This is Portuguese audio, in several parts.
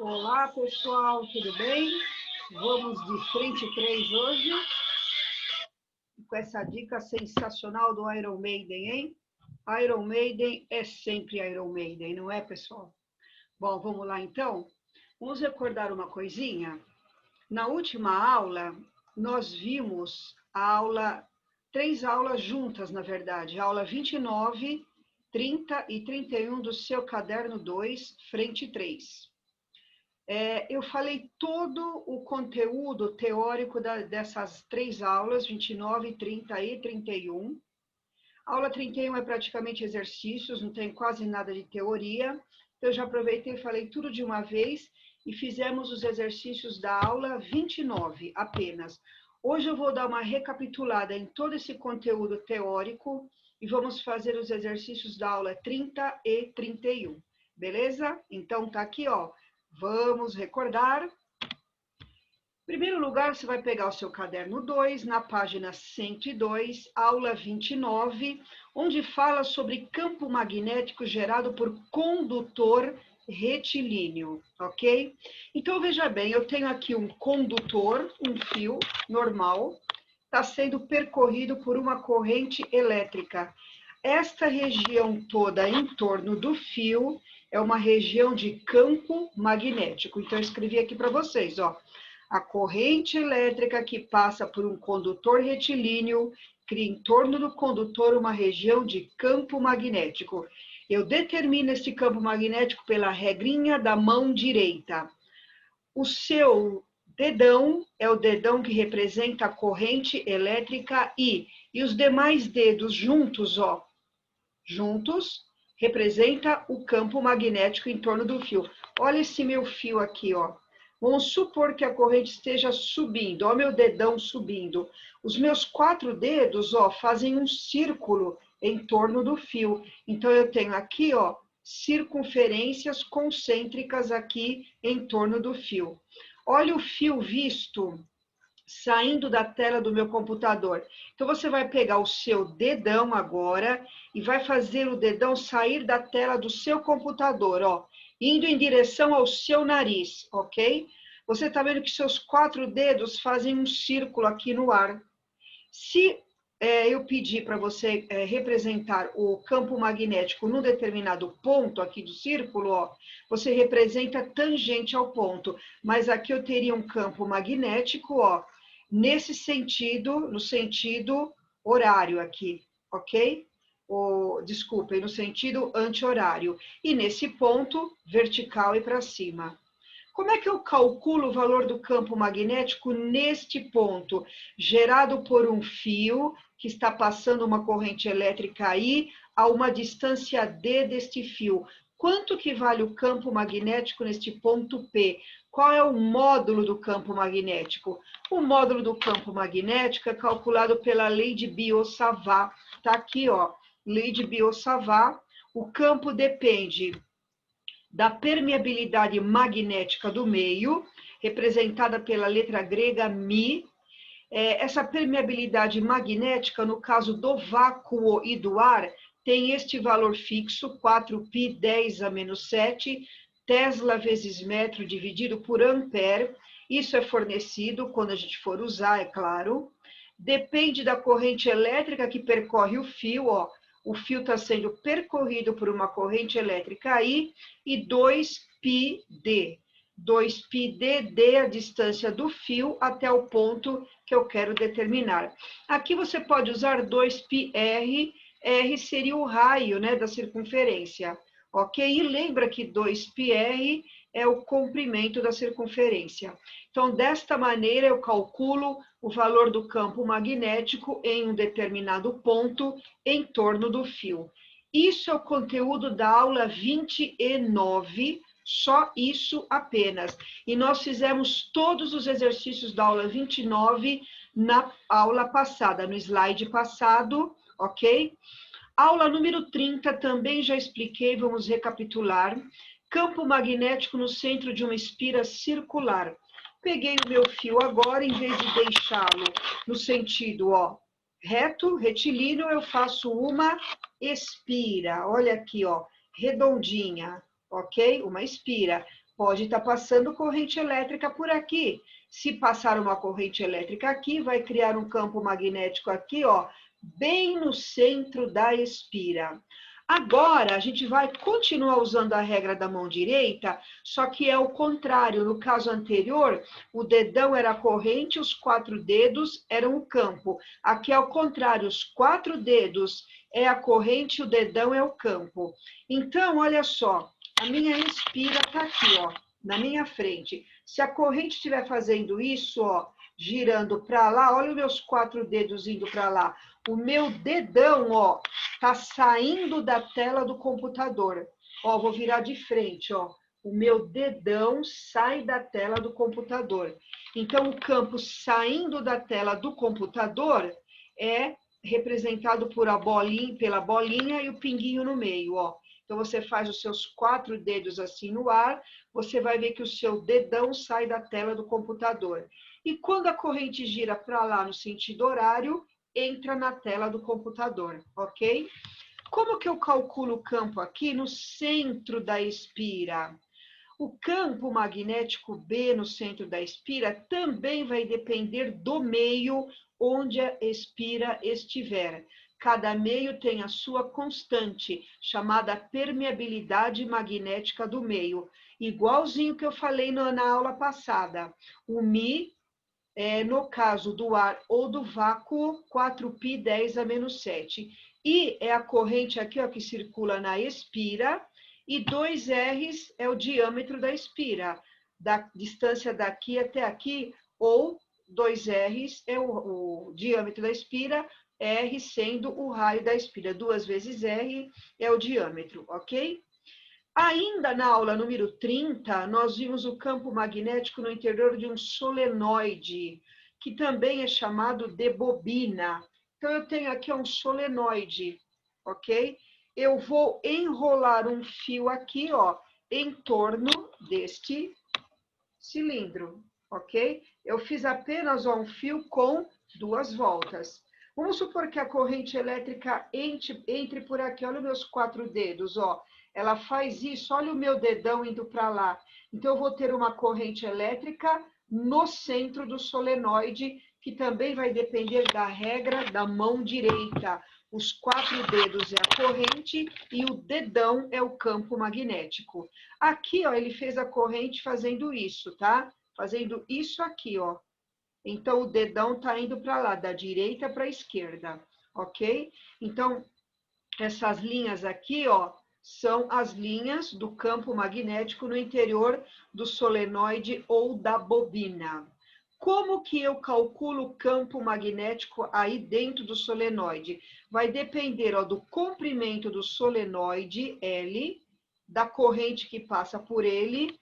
Olá, pessoal, tudo bem? Vamos de frente 3 hoje, com essa dica sensacional do Iron Maiden, hein? Iron Maiden é sempre Iron Maiden, não é, pessoal? Bom, vamos lá então? Vamos recordar uma coisinha? Na última aula, nós vimos três aulas juntas, na verdade. A aula 29, 30 e 31 do seu caderno 2, frente 3. Eu falei todo o conteúdo teórico dessas três aulas, 29, 30 e 31. A aula 31 é praticamente exercícios, não tem quase nada de teoria. Eu já aproveitei e falei tudo de uma vez e fizemos os exercícios da aula 29 apenas. Hoje eu vou dar uma recapitulada em todo esse conteúdo teórico e vamos fazer os exercícios da aula 30 e 31. Beleza? Então tá aqui, ó. Vamos recordar. Em primeiro lugar, você vai pegar o seu caderno 2, na página 102, aula 29, onde fala sobre campo magnético gerado por condutor retilíneo, ok? Então, veja bem, eu tenho aqui um condutor, um fio normal, está sendo percorrido por uma corrente elétrica. Esta região toda em torno do fio é uma região de campo magnético. Então, eu escrevi aqui para vocês, ó. A corrente elétrica que passa por um condutor retilíneo cria em torno do condutor uma região de campo magnético. Eu determino esse campo magnético pela regrinha da mão direita. O seu dedão é o dedão que representa a corrente elétrica I. E os demais dedos juntos, ó, juntos, representa o campo magnético em torno do fio. Olha esse meu fio aqui, ó. Vamos supor que a corrente esteja subindo, ó, meu dedão subindo. Os meus 4 dedos, ó, fazem um círculo em torno do fio. Então, eu tenho aqui, ó, circunferências concêntricas aqui em torno do fio. Olha o fio visto saindo da tela do meu computador. Então, você vai pegar o seu dedão agora e vai fazer o dedão sair da tela do seu computador, ó, indo em direção ao seu nariz, ok? Você está vendo que seus 4 dedos fazem um círculo aqui no ar. Se eu pedir para você representar o campo magnético num determinado ponto aqui do círculo, ó, você representa tangente ao ponto. Mas aqui eu teria um campo magnético, ó, nesse sentido, no sentido horário aqui, ok? Desculpem, no sentido anti-horário. E nesse ponto, vertical e para cima. Como é que eu calculo o valor do campo magnético neste ponto, gerado por um fio que está passando uma corrente elétrica I a uma distância D deste fio? Quanto que vale o campo magnético neste ponto P? Qual é o módulo do campo magnético? O módulo do campo magnético é calculado pela lei de Biot-Savart. Está aqui, ó, lei de Biot-Savart. O campo depende da permeabilidade magnética do meio, representada pela letra grega Mi. Essa permeabilidade magnética, no caso do vácuo e do ar, tem este valor fixo, 4π 10 a menos 7, Tesla vezes metro dividido por ampere. Isso é fornecido quando a gente for usar, é claro. Depende da corrente elétrica que percorre o fio, ó. O fio está sendo percorrido por uma corrente elétrica I e 2πd. 2πd a distância do fio até o ponto que eu quero determinar. Aqui você pode usar 2πr, R seria o raio, né, da circunferência, ok? E lembra que 2πr é o comprimento da circunferência. Então, desta maneira, eu calculo o valor do campo magnético em um determinado ponto em torno do fio. Isso é o conteúdo da aula 29, só isso apenas. E nós fizemos todos os exercícios da aula 29 na aula passada, no slide passado, ok? Aula número 30 também já expliquei, vamos recapitular. Campo magnético no centro de uma espira circular. Peguei o meu fio agora, em vez de deixá-lo no sentido, ó, reto, retilíneo, eu faço uma espira. Olha aqui, ó, redondinha, ok? Uma espira. Pode estar passando corrente elétrica por aqui. Se passar uma corrente elétrica aqui, vai criar um campo magnético aqui, ó, bem no centro da espira. Agora, a gente vai continuar usando a regra da mão direita, só que é o contrário. No caso anterior, o dedão era a corrente, os 4 dedos eram o campo. Aqui é o contrário, os 4 dedos é a corrente, o dedão é o campo. Então, olha só, a minha espira está aqui, ó, na minha frente. Se a corrente estiver fazendo isso, ó, girando para lá, olha os meus 4 dedos indo para lá. O meu dedão, ó, tá saindo da tela do computador. Ó, vou virar de frente, ó. O meu dedão sai da tela do computador. Então, o campo saindo da tela do computador é representado por pela bolinha e o pinguinho no meio, ó. Então, você faz os seus 4 dedos assim no ar, você vai ver que o seu dedão sai da tela do computador. E quando a corrente gira para lá no sentido horário, entra na tela do computador, ok? Como que eu calculo o campo aqui no centro da espira? O campo magnético B no centro da espira também vai depender do meio onde a espira estiver. Cada meio tem a sua constante, chamada permeabilidade magnética do meio. Igualzinho que eu falei na aula passada. O Mi no caso do ar ou do vácuo, 4π 10 a menos 7. I é a corrente aqui, ó, que circula na espira, e 2 R's é o diâmetro da espira, da distância daqui até aqui, ou 2 R's é o diâmetro da espira, R sendo o raio da espira. 2 vezes R é o diâmetro, ok? Ainda na aula número 30, nós vimos o campo magnético no interior de um solenoide, que também é chamado de bobina. Então, eu tenho aqui um solenoide, ok? Eu vou enrolar um fio aqui, ó, em torno deste cilindro, ok? Eu fiz apenas um fio com 2 voltas. Vamos supor que a corrente elétrica entre por aqui, olha os meus 4 dedos, ó. Ela faz isso, olha o meu dedão indo para lá. Então, eu vou ter uma corrente elétrica no centro do solenoide, que também vai depender da regra da mão direita. Os 4 dedos é a corrente e o dedão é o campo magnético. Aqui, ó, ele fez a corrente fazendo isso, tá? Fazendo isso aqui, ó. Então, o dedão tá indo para lá, da direita para a esquerda, ok? Então, essas linhas aqui, ó, são as linhas do campo magnético no interior do solenoide ou da bobina. Como que eu calculo o campo magnético aí dentro do solenoide? Vai depender, ó, do comprimento do solenoide, L, da corrente que passa por ele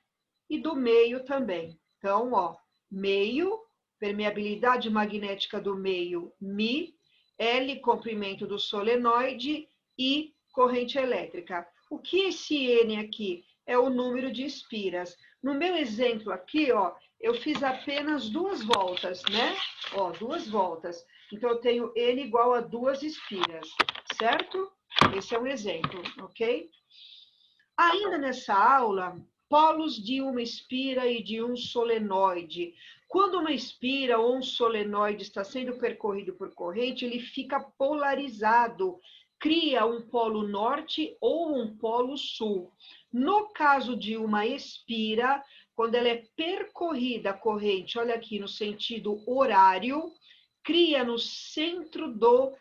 e do meio também. Então, ó, meio, permeabilidade magnética do meio, Mi, L, comprimento do solenoide, e corrente elétrica. O que é esse N aqui? É o número de espiras. No meu exemplo aqui, ó, eu fiz apenas 2 voltas, né? Ó, 2 voltas. Então, eu tenho N igual a 2 espiras, certo? Esse é um exemplo, ok? Ainda nessa aula, polos de uma espira e de um solenoide. Quando uma espira ou um solenoide está sendo percorrido por corrente, ele fica polarizado, cria um polo norte ou um polo sul. No caso de uma espira, quando ela é percorrida a corrente, olha aqui, no sentido horário, cria no centro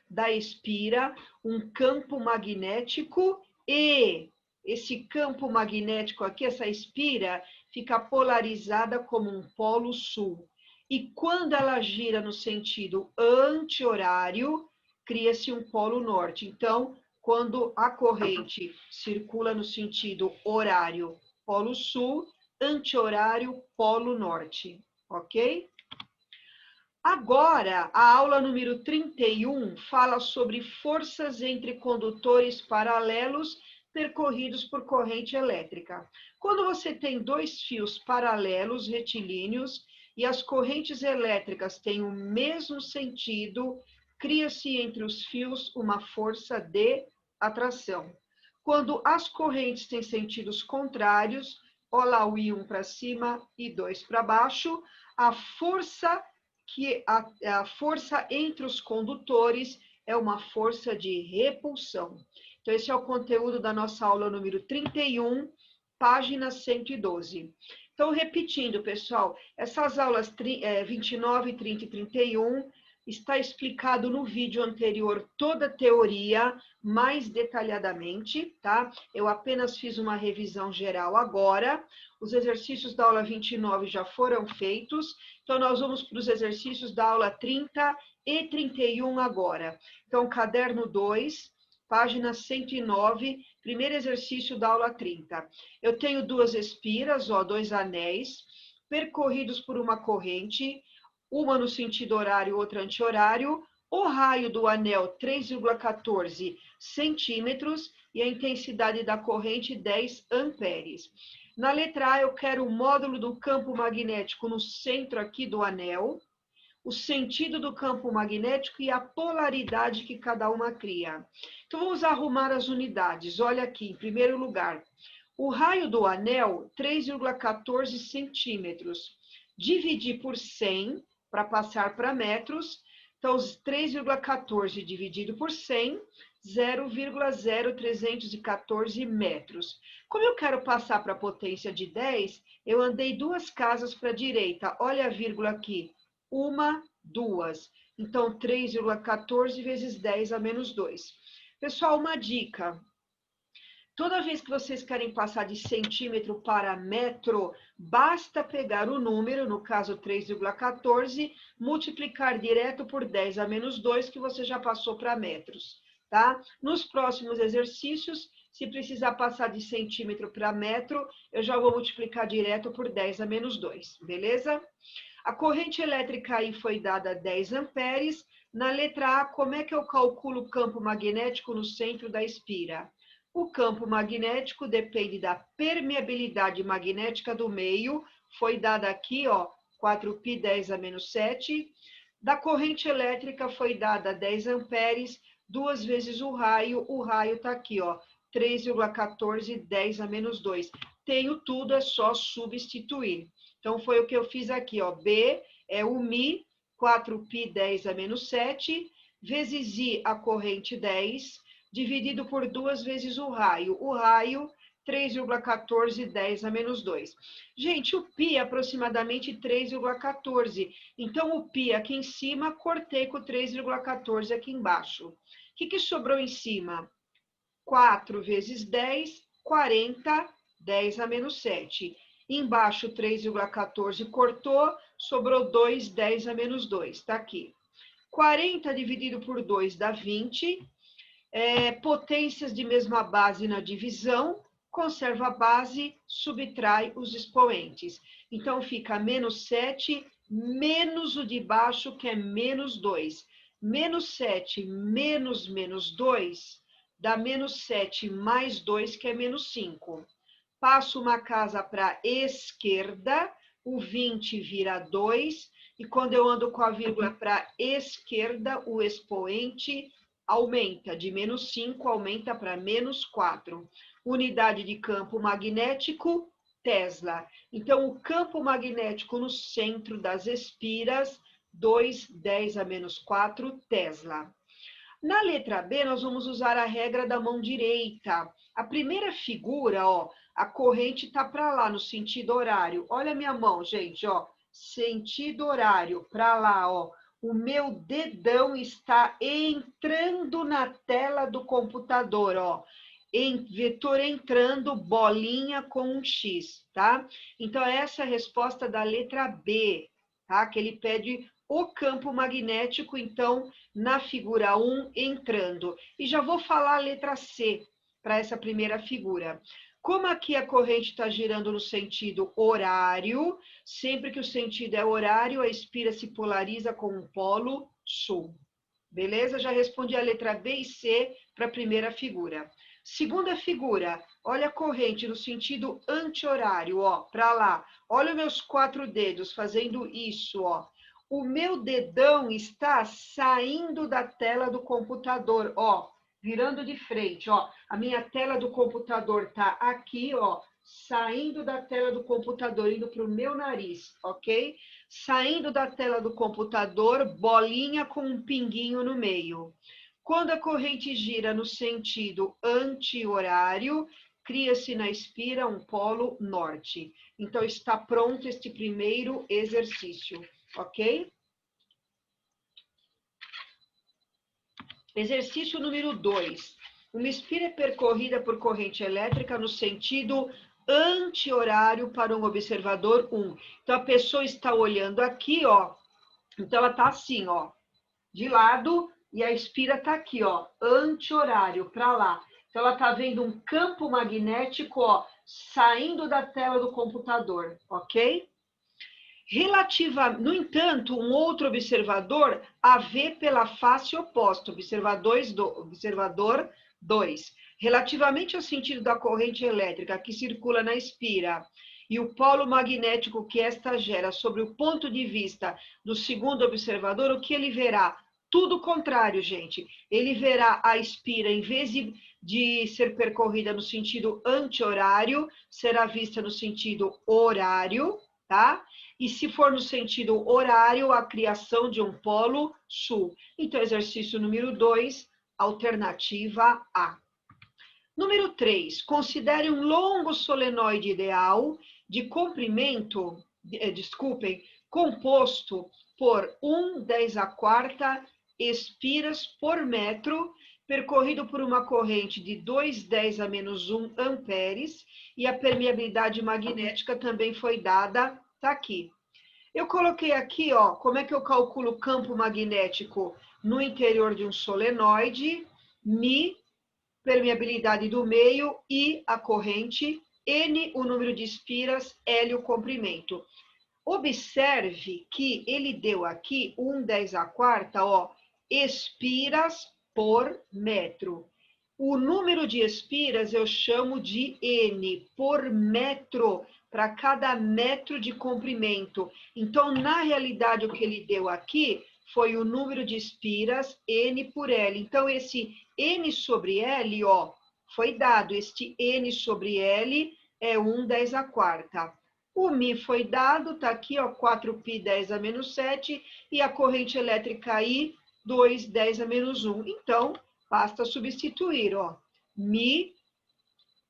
da espira um campo magnético e esse campo magnético aqui, essa espira, fica polarizada como um polo sul. E quando ela gira no sentido anti-horário, cria-se um polo norte. Então, quando a corrente circula no sentido horário, polo sul, anti-horário, polo norte. Ok? Agora, a aula número 31 fala sobre forças entre condutores paralelos percorridos por corrente elétrica. Quando você tem 2 fios paralelos retilíneos e as correntes elétricas têm o mesmo sentido, cria-se entre os fios uma força de atração. Quando as correntes têm sentidos contrários, Olha lá o I1 para cima, I2 para baixo. A força entre os condutores é uma força de repulsão. Então, esse é o conteúdo da nossa aula número 31, página 112. Então, repetindo, pessoal, essas aulas 29, 30 e 31 está explicado no vídeo anterior toda a teoria mais detalhadamente, tá? Eu apenas fiz uma revisão geral agora. Os exercícios da aula 29 já foram feitos, então nós vamos para os exercícios da aula 30 e 31 agora. Então, caderno 2, página 109, primeiro exercício da aula 30. Eu tenho duas espiras, ó, dois anéis, percorridos por uma corrente, uma no sentido horário, outra anti-horário, o raio do anel 3,14 centímetros e a intensidade da corrente 10 amperes. Na letra A, eu quero o módulo do campo magnético no centro aqui do anel, o sentido do campo magnético e a polaridade que cada uma cria. Então, vamos arrumar as unidades. Olha aqui, em primeiro lugar, o raio do anel, 3,14 centímetros. Dividir por 100, para passar para metros. Então, 3,14 dividido por 100, 0,0314 metros. Como eu quero passar para a potência de 10, eu andei duas casas para a direita. Olha a vírgula aqui. Uma, duas. Então, 3,14 vezes 10 a menos 2. Pessoal, uma dica. Toda vez que vocês querem passar de centímetro para metro, basta pegar o número, no caso 3,14, multiplicar direto por 10 a menos 2, que você já passou para metros, tá? Nos próximos exercícios, se precisar passar de centímetro para metro, eu já vou multiplicar direto por 10 a menos 2, beleza? A corrente elétrica aí foi dada 10 amperes. Na letra A, como é que eu calculo o campo magnético no centro da espira? O campo magnético depende da permeabilidade magnética do meio, foi dada aqui, ó, 4π 10 a menos 7. Da corrente elétrica foi dada 10 amperes, duas vezes o raio está aqui, ó, 3,14 10 a menos 2. Tenho tudo, é só substituir. Então, foi o que eu fiz aqui, ó, B é o Mi, 4π 10 a menos 7, vezes I, a corrente 10, dividido por duas vezes o raio. O raio, 3,14, 10 a menos 2. Gente, o π é aproximadamente 3,14. Então, o π aqui em cima, cortei com 3,14 aqui embaixo. O que sobrou em cima? 4 vezes 10, 40, 10 a menos 7. Embaixo, 3,14 cortou, sobrou 2, 10 a menos 2. Está aqui. 40 dividido por 2 dá 20. Potências de mesma base na divisão, conserva a base, subtrai os expoentes. Então, fica menos 7 menos o de baixo, que é menos 2. Menos 7 menos menos 2 dá menos 7 mais 2, que é menos 5. Passo uma casa para a esquerda, o 20 vira 2, e quando eu ando com a vírgula para a esquerda, o expoente aumenta, de menos 5 aumenta para menos 4. Unidade de campo magnético, Tesla. Então, o campo magnético no centro das espiras, 2, 10 a menos 4, Tesla. Na letra B, nós vamos usar a regra da mão direita. A primeira figura, ó, a corrente está para lá, no sentido horário. Olha a minha mão, gente, ó, sentido horário, para lá, ó. O meu dedão está entrando na tela do computador, ó. Vetor entrando, bolinha com um X, tá? Então, essa é a resposta da letra B, tá? Que ele pede o campo magnético, então, na figura 1, entrando. E já vou falar a letra C para essa primeira figura. Como aqui a corrente está girando no sentido horário, sempre que o sentido é horário, a espira se polariza com um polo sul. Beleza? Já respondi a letra B e C para a primeira figura. Segunda figura, olha a corrente no sentido anti-horário, ó, para lá. Olha os meus 4 dedos fazendo isso, ó. O meu dedão está saindo da tela do computador, ó, virando de frente, ó. A minha tela do computador tá aqui, ó, saindo da tela do computador, indo para o meu nariz, ok? Saindo da tela do computador, bolinha com um pinguinho no meio. Quando a corrente gira no sentido anti-horário, cria-se na espira um polo norte. Então, está pronto este primeiro exercício, ok? Exercício número 2. Uma espira é percorrida por corrente elétrica no sentido anti-horário para um observador 1. Então, a pessoa está olhando aqui, ó. Então, ela está assim, ó, de lado, e a espira está aqui, ó, anti-horário, para lá. Então, ela está vendo um campo magnético, ó, saindo da tela do computador, ok? No entanto, um outro observador a vê pela face oposta, observador 2. Relativamente ao sentido da corrente elétrica que circula na espira e o polo magnético que esta gera sobre o ponto de vista do segundo observador, o que ele verá? Tudo o contrário, gente. Ele verá a espira, em vez de ser percorrida no sentido anti-horário, será vista no sentido horário, tá? E se for no sentido horário, a criação de um polo sul. Então, exercício número 2, alternativa A. Número 3, considere um longo solenoide ideal de comprimento, composto por 1/10⁴ espiras por metro, percorrido por uma corrente de 2×10⁻⁻1 amperes, e a permeabilidade magnética também foi dada, tá aqui. Eu coloquei aqui, ó, como é que eu calculo o campo magnético no interior de um solenoide, μ, permeabilidade do meio, I, a corrente, N, o número de espiras, L, o comprimento. Observe que ele deu aqui 1/10⁴, ó, espiras por metro. O número de espiras eu chamo de N, por metro, para cada metro de comprimento. Então, na realidade, o que ele deu aqui foi o número de espiras N por L. Então, esse N sobre L, ó, foi dado. Este N sobre L é 1/10⁴. O μ foi dado, tá aqui, ó, 4π10⁻⁷, e a corrente elétrica I, 2×10⁻⁻1. Então, basta substituir, ó, μ,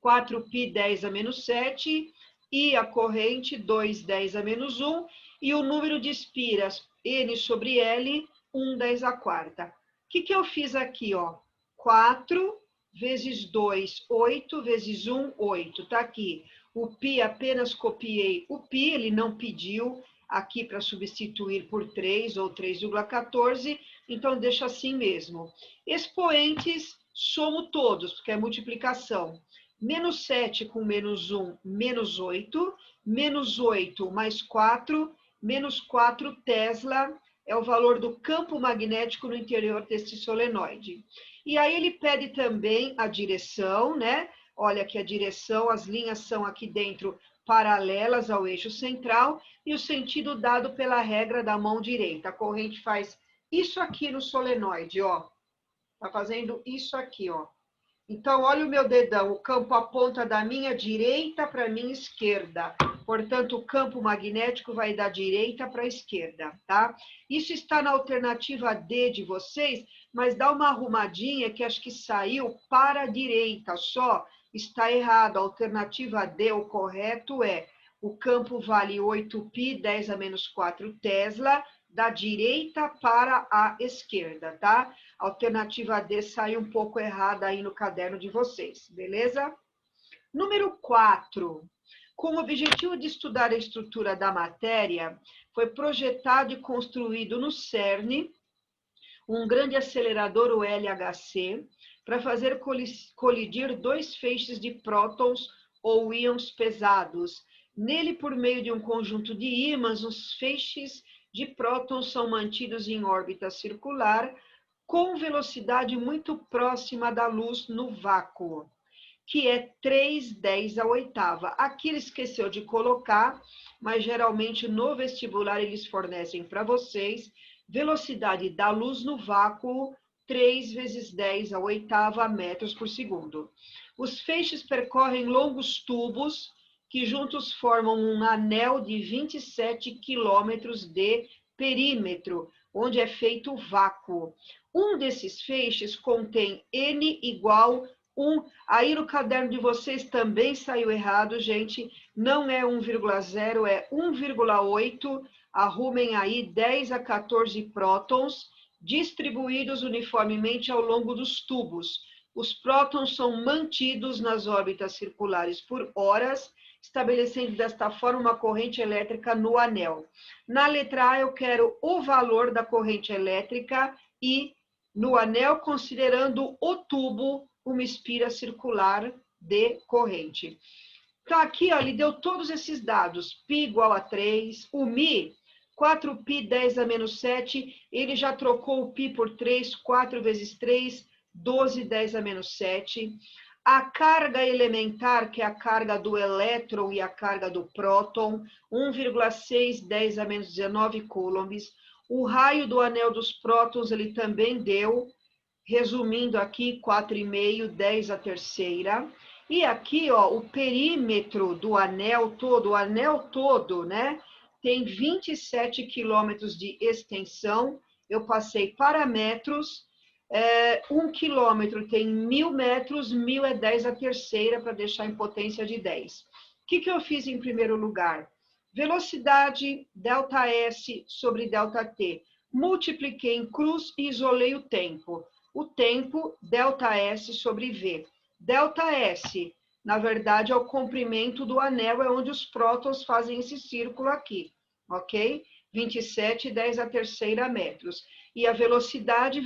4π10⁻⁷, e a corrente 2×10⁻⁻1, e o número de espiras, N sobre L, 1/10⁴. O que eu fiz aqui, ó? 4 vezes 2, 8, vezes 1, 8. Tá aqui. O π, apenas copiei o π, ele não pediu aqui para substituir por 3 ou 3,14, então deixa assim mesmo. Expoentes, somo todos, porque é multiplicação. -7 com -1, -8. -8 mais 4, -4 Tesla é o valor do campo magnético no interior deste solenoide. E aí ele pede também a direção, né? Olha aqui a direção, as linhas são aqui dentro paralelas ao eixo central, e o sentido dado pela regra da mão direita. A corrente faz isso aqui no solenoide, ó. Tá fazendo isso aqui, ó. Então, olha o meu dedão, o campo aponta da minha direita para a minha esquerda. Portanto, o campo magnético vai da direita para a esquerda, tá? Isso está na alternativa D de vocês, mas dá uma arrumadinha que acho que saiu para a direita só. Está errado. A alternativa D, o correto é: o campo vale 8π10⁻⁴ Tesla, da direita para a esquerda, tá? A alternativa D saiu um pouco errada aí no caderno de vocês, beleza? Número 4. Com o objetivo de estudar a estrutura da matéria, foi projetado e construído no CERN um grande acelerador, o LHC, para fazer colidir dois feixes de prótons ou íons pesados. Nele, por meio de um conjunto de ímãs, os feixes de prótons são mantidos em órbita circular com velocidade muito próxima da luz no vácuo, que é 3/10⁸. Aqui ele esqueceu de colocar, mas geralmente no vestibular eles fornecem para vocês velocidade da luz no vácuo, 3 vezes 10⁸ metros por segundo. Os feixes percorrem longos tubos que juntos formam um anel de 27 quilômetros de perímetro, onde é feito vácuo. Um desses feixes contém N igual 1. Aí no caderno de vocês também saiu errado, gente. Não é 1,0, é 1,8. Arrumem aí 10 a 14 prótons, distribuídos uniformemente ao longo dos tubos. Os prótons são mantidos nas órbitas circulares por horas, estabelecendo desta forma uma corrente elétrica no anel. Na letra A, eu quero o valor da corrente elétrica e no anel, considerando o tubo, uma espira circular de corrente. Então, aqui, ó, ele deu todos esses dados. Π igual a 3, o Mi, 4π 10 a menos 7, ele já trocou o π por 3, 4 vezes 3, 12, 10 a menos 7. A carga elementar, que é a carga do elétron e a carga do próton, 1,6, 10 a menos 19 coulombs. O raio do anel dos prótons, ele também deu, resumindo aqui, 4,5, 10 a terceira. E aqui, ó, o perímetro do anel todo, né, tem 27 quilômetros de extensão. Eu passei para metros. 1 quilômetro tem 1.000 metros, 1.000 é 10 a terceira, para deixar em potência de 10. O que eu fiz em primeiro lugar? Velocidade, ΔS sobre ΔT. Multipliquei em cruz e isolei o tempo. O tempo, ΔS sobre V. ΔS, na verdade, é o comprimento do anel, é onde os prótons fazem esse círculo aqui, ok? 27, 10 a terceira metros. E a velocidade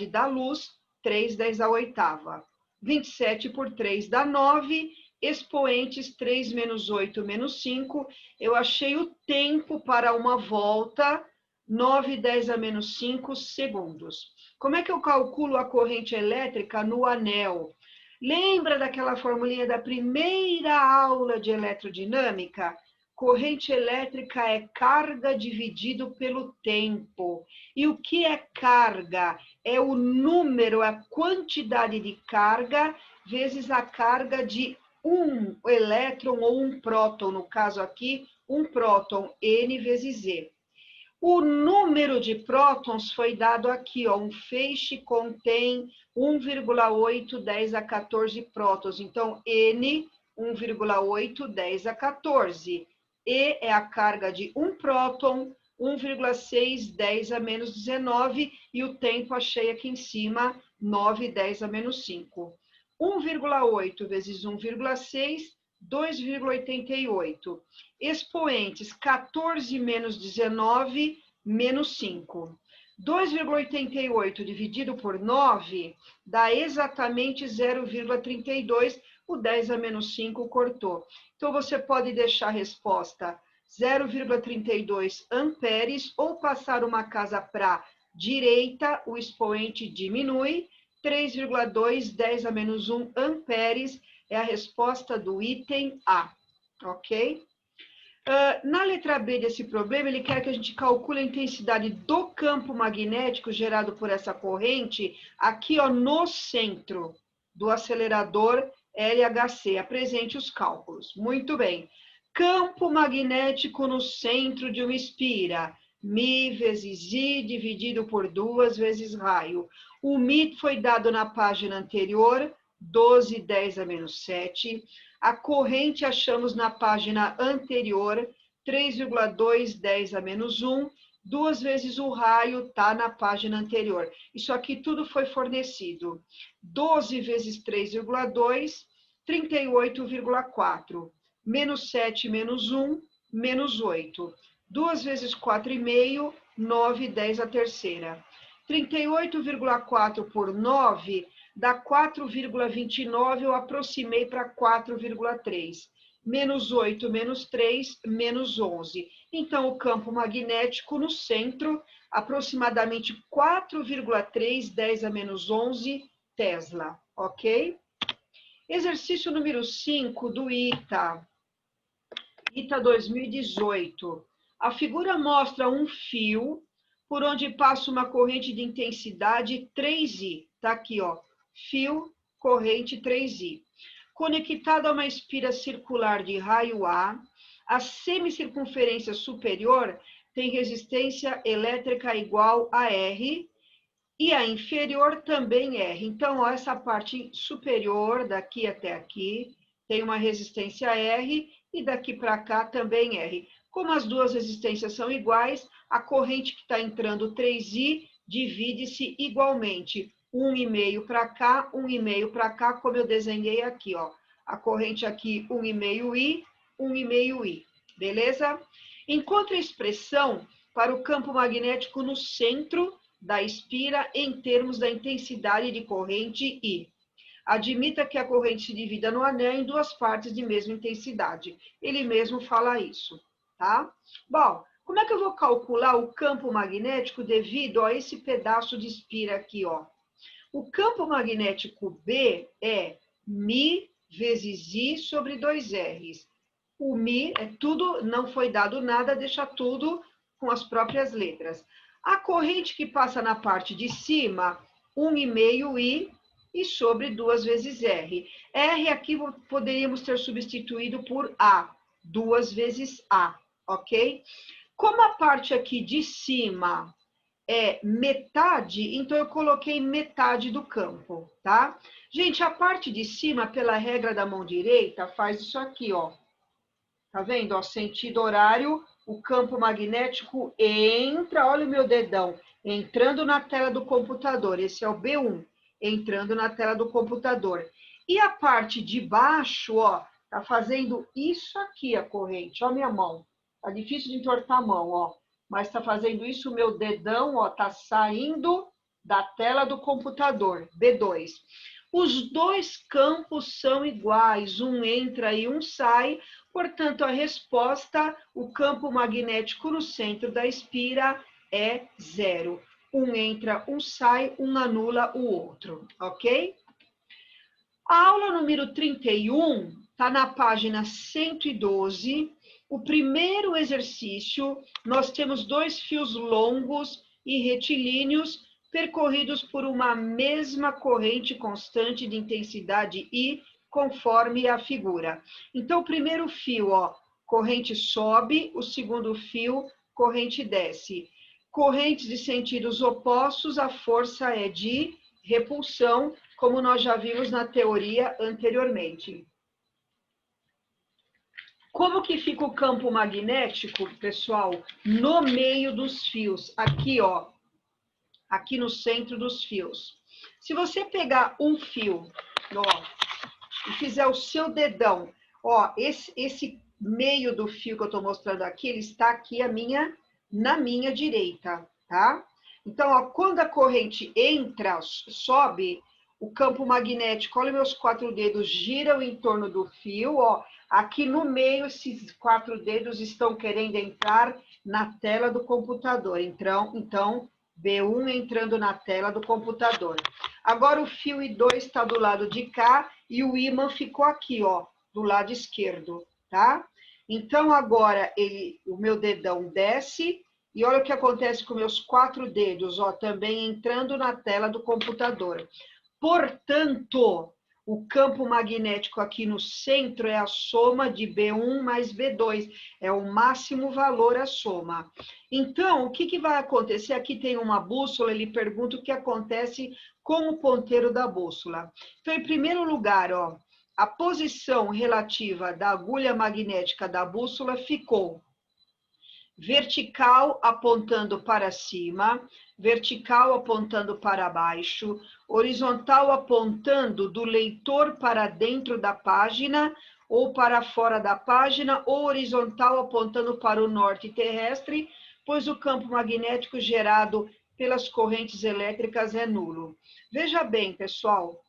da luz, 3, 10 a oitava. 27 por 3 dá 9, expoentes 3 menos 8 menos 5. Eu achei o tempo para uma volta, 9, 10 a menos 5 segundos. Como é que eu calculo a corrente elétrica no anel? Lembra daquela formulinha da primeira aula de eletrodinâmica? Corrente elétrica é carga dividido pelo tempo. E o que é carga? É o número, a quantidade de carga, vezes a carga de um elétron ou um próton. No caso aqui, um próton, N vezes E. O número de prótons foi dado aqui, ó, um feixe contém 1,8, 10 a 14 prótons. Então, N, 1,8, 10 a 14. E é a carga de um próton, 1,6, 10 a menos 19, e o tempo achei aqui em cima, 9, 10 a menos 5. 1,8 vezes 1,6, 2,88. Expoentes, 14 menos 19, menos 5. 2,88 dividido por 9 dá exatamente 0,32. O 10 a menos 5 cortou. Então, você pode deixar a resposta 0,32 amperes ou passar uma casa para a direita, o expoente diminui. 3,2, 10 a menos 1 amperes é a resposta do item A, ok? Na letra B desse problema, ele quer que a gente calcule a intensidade do campo magnético gerado por essa corrente aqui, ó, no centro do acelerador LHC. Apresente os cálculos. Muito bem. Campo magnético no centro de uma espira. Mi vezes I dividido por 2 vezes raio. O Mi foi dado na página anterior, 12, 10 a menos 7. A corrente achamos na página anterior, 3,2, 10 a menos 1. 2 vezes o raio está na página anterior. Isso aqui tudo foi fornecido. 12 vezes 3,2, 38,4. Menos 7 menos 1, menos 8. 2 vezes 4,5, 9, 10 a terceira. 38,4 por 9 dá 4,29, eu aproximei para 4,3. Menos 8, menos 3, menos 11. Então, o campo magnético no centro, aproximadamente 4,3, 10 a menos 11 Tesla, ok? Exercício número 5 do ITA 2018. A figura mostra um fio por onde passa uma corrente de intensidade 3I. Tá aqui, ó. Fio, corrente 3I. conectado a uma espira circular de raio A, a semicircunferência superior tem resistência elétrica igual a R e a inferior também R. Então, ó, essa parte superior, daqui até aqui, tem uma resistência R e daqui para cá também R. Como as duas resistências são iguais, a corrente que está entrando 3I divide-se igualmente. 1,5 para cá, 1,5 para cá, como eu desenhei aqui, ó. A corrente aqui, 1,5I, 1,5I. Beleza? Encontre a expressão para o campo magnético no centro da espira em termos da intensidade de corrente I. Admita que a corrente se divida no anel em duas partes de mesma intensidade. Ele mesmo fala isso, tá? Bom, como é que eu vou calcular o campo magnético devido a esse pedaço de espira aqui, ó? O campo magnético B é μ vezes I sobre 2Rs. O μ é tudo, não foi dado nada, deixa tudo com as próprias letras. A corrente que passa na parte de cima, 1,5I e sobre 2 vezes R. R aqui poderíamos ter substituído por A, 2 vezes A, ok? Como a parte aqui de cima é metade, então eu coloquei metade do campo, tá? Gente, a parte de cima, pela regra da mão direita, faz isso aqui, ó. Tá vendo? Ó, sentido horário, o campo magnético entra, olha o meu dedão, entrando na tela do computador. Esse é o B1, entrando na tela do computador. E a parte de baixo, ó, tá fazendo isso aqui, a corrente. Ó, minha mão. Tá difícil de entortar a mão, ó. Mas tá fazendo isso, o meu dedão, ó, tá saindo da tela do computador. B2. Os dois campos são iguais, um entra e um sai, portanto, a resposta, o campo magnético no centro da espira é 0. Um entra, um sai, um anula o outro, ok? A aula número 31 está na página 112. O primeiro exercício, nós temos dois fios longos e retilíneos percorridos por uma mesma corrente constante de intensidade I, conforme a figura. Então, o primeiro fio, ó, corrente sobe, o segundo fio, corrente desce. Correntes de sentidos opostos, a força é de repulsão, como nós já vimos na teoria anteriormente. Como que fica o campo magnético, pessoal? No meio dos fios, aqui, ó, aqui no centro dos fios. Se você pegar um fio, ó, e fizer o seu dedão, ó, esse meio do fio que eu estou mostrando aqui, ele está aqui na minha direita, tá? Então, ó, quando a corrente entra, sobe, o campo magnético, olha meus 4 dedos, giram em torno do fio, ó, aqui no meio, esses 4 dedos estão querendo entrar na tela do computador. Então, B1 entrando na tela do computador. Agora o fio I2 está do lado de cá e o ímã ficou aqui, ó, do lado esquerdo, tá? Então agora o meu dedão desce e olha o que acontece com meus 4 dedos, ó, também entrando na tela do computador. Portanto, o campo magnético aqui no centro é a soma de B1 mais B2, é o máximo valor a soma. Então, o que vai acontecer? Aqui tem uma bússola, ele pergunta o que acontece com o ponteiro da bússola. Então, em primeiro lugar, ó, a posição relativa da agulha magnética da bússola ficou vertical apontando para cima, vertical apontando para baixo, horizontal apontando do leitor para dentro da página ou para fora da página, ou horizontal apontando para o norte terrestre, pois o campo magnético gerado pelas correntes elétricas é nulo. Veja bem, pessoal,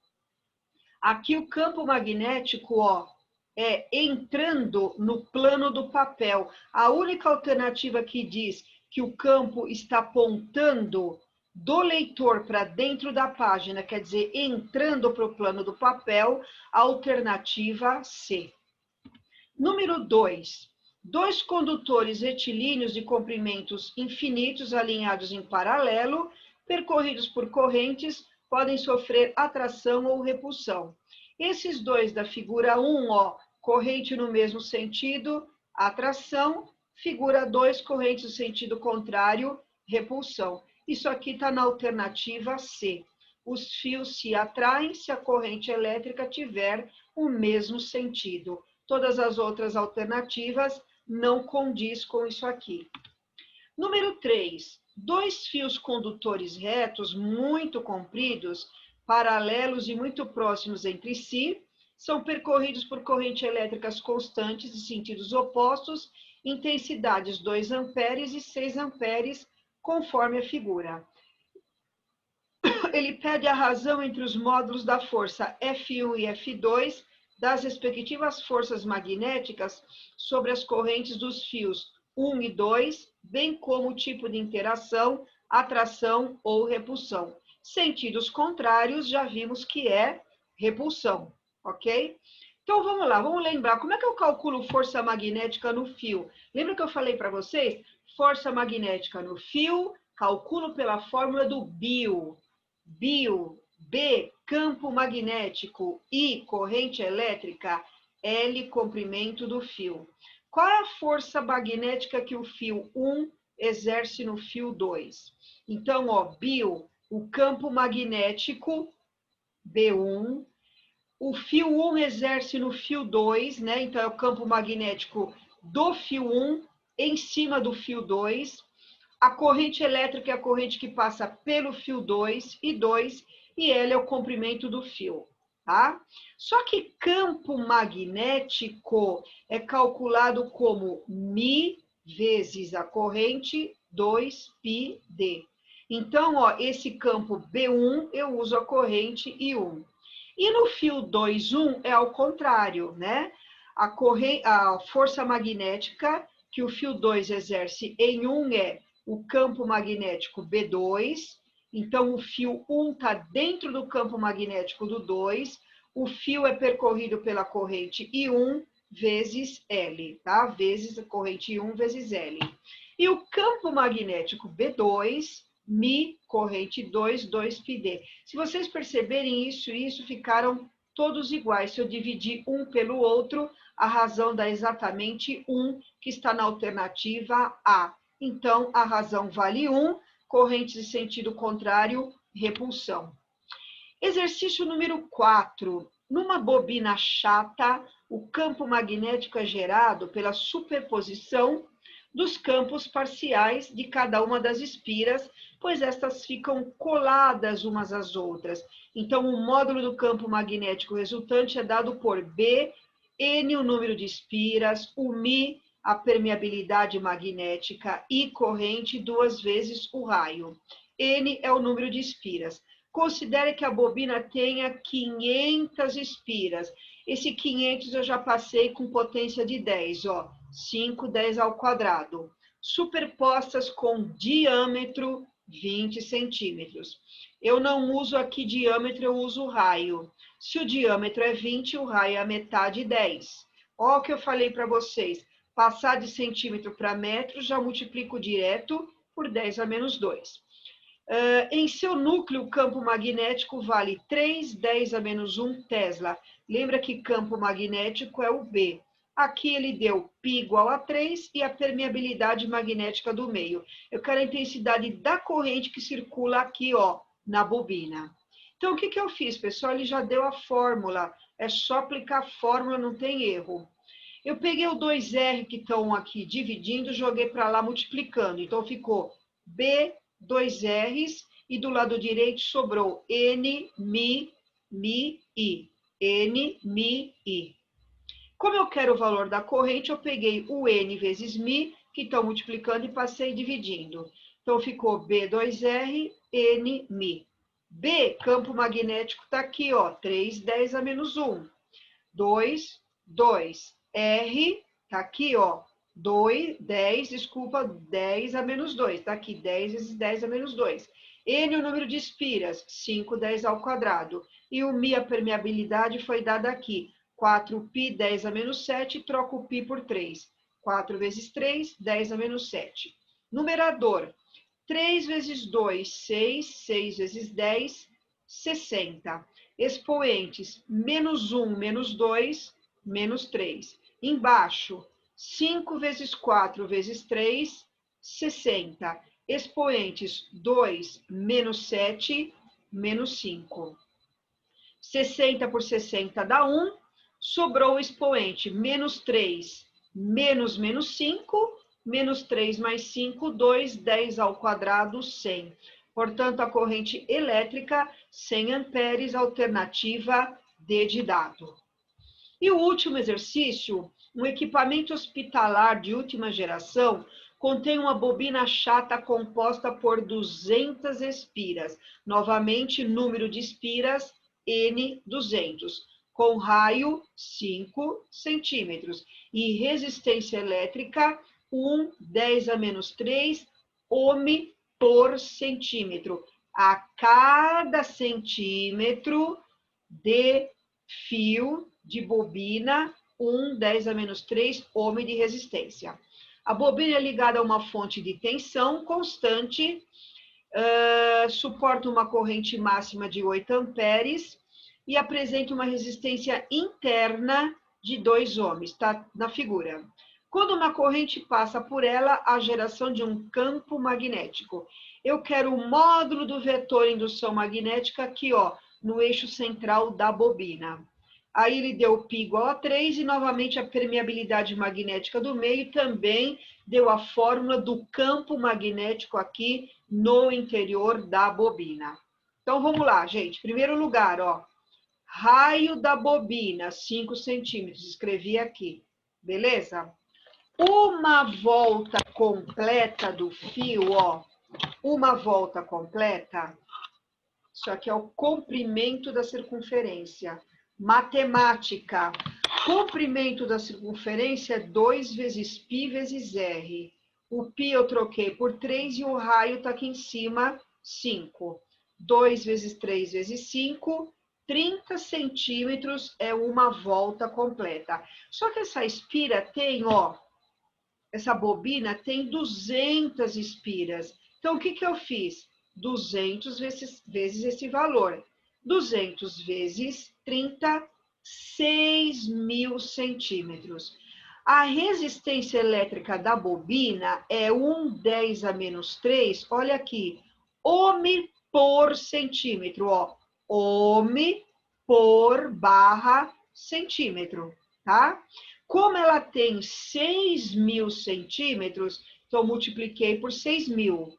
aqui o campo magnético, ó, é entrando no plano do papel. A única alternativa que diz que o campo está apontando do leitor para dentro da página, quer dizer, entrando para o plano do papel, alternativa C. Número 2. Dois condutores retilíneos de comprimentos infinitos alinhados em paralelo, percorridos por correntes, podem sofrer atração ou repulsão. Esses dois da figura 1, ó, corrente no mesmo sentido, atração. Figura 2, corrente no sentido contrário, repulsão. Isso aqui está na alternativa C. Os fios se atraem se a corrente elétrica tiver o mesmo sentido. Todas as outras alternativas não condiz com isso aqui. Número 3. Dois fios condutores retos muito compridos, paralelos e muito próximos entre si, são percorridos por correntes elétricas constantes de sentidos opostos, intensidades 2 amperes e 6 amperes, conforme a figura. Ele pede a razão entre os módulos da força F1 e F2 das respectivas forças magnéticas sobre as correntes dos fios 1 e 2, bem como o tipo de interação, atração ou repulsão. Sentidos contrários, já vimos que é repulsão, ok? Então, vamos lá, vamos lembrar, como é que eu calculo força magnética no fio? Lembra que eu falei para vocês? Força magnética no fio, calculo pela fórmula do Biot. Biot, B, campo magnético, I, corrente elétrica, L, comprimento do fio. Qual é a força magnética que o fio 1 exerce no fio 2? Então, ó, Biot, o campo magnético, B1, o fio 1 exerce no fio 2, né? Então, é o campo magnético do fio 1 em cima do fio 2. A corrente elétrica é a corrente que passa pelo fio 2 e 2, e L é o comprimento do fio, tá? Só que campo magnético é calculado como Mi vezes a corrente 2πd. Então, ó, esse campo B1 eu uso a corrente I1. E no fio 2,1 é ao contrário, né? A força magnética que o fio 2 exerce em 1 é o campo magnético B2, então o fio 1 está dentro do campo magnético do 2, o fio é percorrido pela corrente I1 vezes L, tá? Vezes a corrente I1 vezes L. E o campo magnético B2, Mi, corrente 2, 2πd. Se vocês perceberem isso e isso, ficaram todos iguais. Se eu dividir um pelo outro, a razão dá exatamente 1, que está na alternativa A. Então, a razão vale 1, corrente de sentido contrário, repulsão. Exercício número 4. Numa bobina chata, o campo magnético é gerado pela superposição dos campos parciais de cada uma das espiras, pois estas ficam coladas umas às outras. Então, o módulo do campo magnético resultante é dado por B, N, o número de espiras, o Mi, a permeabilidade magnética, e corrente 2 vezes o raio. N é o número de espiras. Considere que a bobina tenha 500 espiras. Esse 500 eu já passei com potência de 10, ó. 5, 10 ao quadrado. Superpostas com diâmetro 20 centímetros. Eu não uso aqui diâmetro, eu uso raio. Se o diâmetro é 20, o raio é a metade, 10. Ó o que eu falei para vocês. Passar de centímetro para metro, já multiplico direto por 10 a menos 2. Em seu núcleo, o campo magnético vale 3, 10 a menos 1 Tesla. Lembra que campo magnético é o B. Aqui ele deu π igual a 3 e a permeabilidade magnética do meio. Eu quero a intensidade da corrente que circula aqui, ó, na bobina. Então, o que eu fiz, pessoal? Ele já deu a fórmula. É só aplicar a fórmula, não tem erro. Eu peguei o 2R que estão aqui dividindo, joguei para lá multiplicando. Então, ficou B, 2 R's, e do lado direito sobrou N, Mi, I. N, Mi, I. Como eu quero o valor da corrente, eu peguei o N vezes Mi, que estão multiplicando, e passei dividindo. Então, ficou B2R, N, Mi. B, campo magnético, está aqui, ó, 3, 10 a menos 1. 2, 2. R, está aqui, ó, 2, 10, desculpa, 10 a menos 2. Está aqui, 10 vezes 10 a menos 2. N, o número de espiras, 5, 10 ao quadrado. E o Mi, a permeabilidade, foi dada aqui. 4π, 10 a menos 7, troco o π por 3. 4 vezes 3, 10 a menos 7. Numerador, 3 vezes 2, 6. 6 vezes 10, 60. Expoentes, menos 1, menos 2, menos 3. Embaixo, 5 vezes 4 vezes 3, 60. Expoentes, 2, menos 7, menos 5. 60 por 60 dá 1. Sobrou o expoente, menos 3, menos 5, menos 3 mais 5, 2, 10 ao quadrado, 100. Portanto, a corrente elétrica, 100 amperes, alternativa D de dado. E o último exercício, um equipamento hospitalar de última geração contém uma bobina chata composta por 200 espiras. Novamente, número de espiras, N200, com raio 5 centímetros e resistência elétrica 10⁻³ ohm por centímetro. A cada centímetro de fio de bobina, 10⁻³ ohm de resistência. A bobina é ligada a uma fonte de tensão constante, suporta uma corrente máxima de 8 amperes e apresenta uma resistência interna de 2 ohms, está na figura. Quando uma corrente passa por ela, há geração de um campo magnético. Eu quero o módulo do vetor indução magnética aqui, ó, no eixo central da bobina. Aí ele deu π igual a 3 e novamente a permeabilidade magnética do meio também deu a fórmula do campo magnético aqui no interior da bobina. Então vamos lá, gente. Primeiro lugar, ó, raio da bobina, 5 centímetros, escrevi aqui, beleza? Uma volta completa do fio, ó, uma volta completa, isso aqui é o comprimento da circunferência. Matemática, comprimento da circunferência é 2 vezes π vezes r. O π eu troquei por 3 e o raio está aqui em cima, 5. 2 vezes 3 vezes 5, 30 centímetros é uma volta completa. Só que essa espira tem, ó, essa bobina tem 200 espiras. Então, o que eu fiz? 200 vezes esse valor. 200 vezes 30, 6.000 centímetros. A resistência elétrica da bobina é 10⁻³, olha aqui, ohm por centímetro, ó, ohm por barra centímetro, tá? Como ela tem 6.000 centímetros, então multipliquei por 6.000.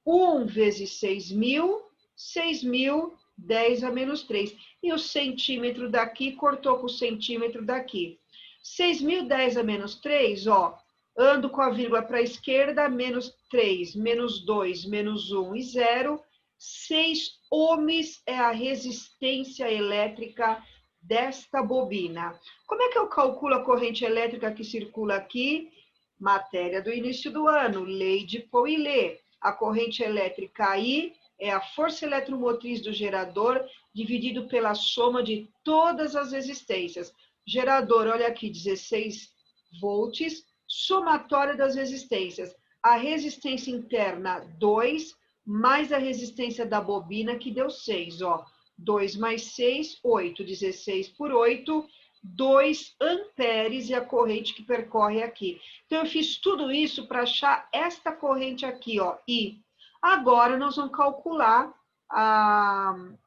1 vezes 6.000, 6.000, 10⁻³. E o centímetro daqui cortou com o centímetro daqui. 6.000, 10⁻³, ó, ando com a vírgula para a esquerda, menos 3, menos 2, menos 1 e 0. 6 ohms é a resistência elétrica desta bobina. Como é que eu calculo a corrente elétrica que circula aqui? Matéria do início do ano, lei de Poilet. A corrente elétrica I é a força eletromotriz do gerador dividido pela soma de todas as resistências. Gerador, olha aqui, 16 volts, somatória das resistências. A resistência interna, 2, mais a resistência da bobina, que deu 6, ó. 2 mais 6, 8. 16 por 8, 2 amperes é a corrente que percorre aqui. Então, eu fiz tudo isso para achar esta corrente aqui, ó, I. Agora, nós vamos calcular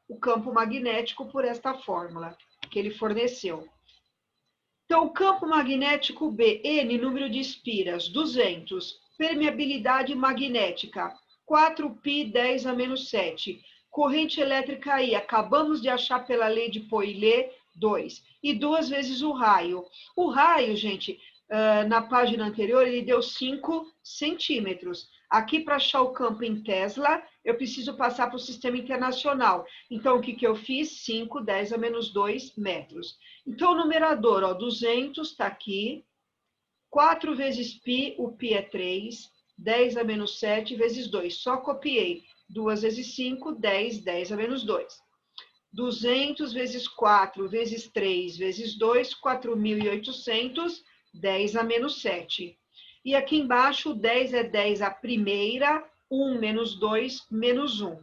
o campo magnético por esta fórmula que ele forneceu. Então, o campo magnético B, N, número de espiras, 200. Permeabilidade magnética, 4π 10⁻⁷. Corrente elétrica I, acabamos de achar pela lei de Poilet, 2. E 2 vezes o raio. O raio, gente, na página anterior, ele deu 5 centímetros. Aqui, para achar o campo em Tesla, eu preciso passar para o sistema internacional. Então, o que eu fiz? 5, 10⁻² metros. Então, o numerador, ó, 200 está aqui. 4 vezes π, o π é 3. 10⁻⁷ vezes 2. Só copiei. 2 vezes 5, 10, 10⁻². 200 vezes 4 vezes 3 vezes 2, 4.800, 10⁻⁷. E aqui embaixo, 10 é 10 a primeira, 1 menos 2, menos 1.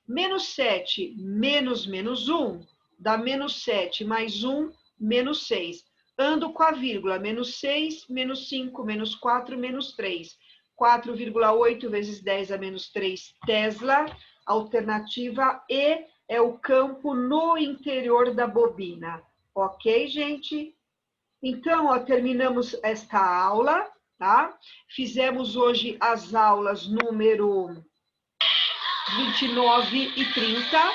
Menos 7 menos 1 dá menos 7, mais 1, menos 6. Ando com a vírgula, menos 6, menos 5, menos 4, menos 3. 4,8 vezes 10 a menos 3 Tesla. Alternativa E é o campo no interior da bobina. Ok, gente? Então, ó, terminamos esta aula, tá? Fizemos hoje as aulas número 29 e 30.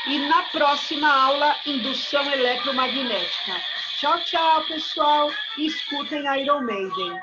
E na próxima aula, indução eletromagnética. Tchau, tchau, pessoal. E escutem Iron Maiden.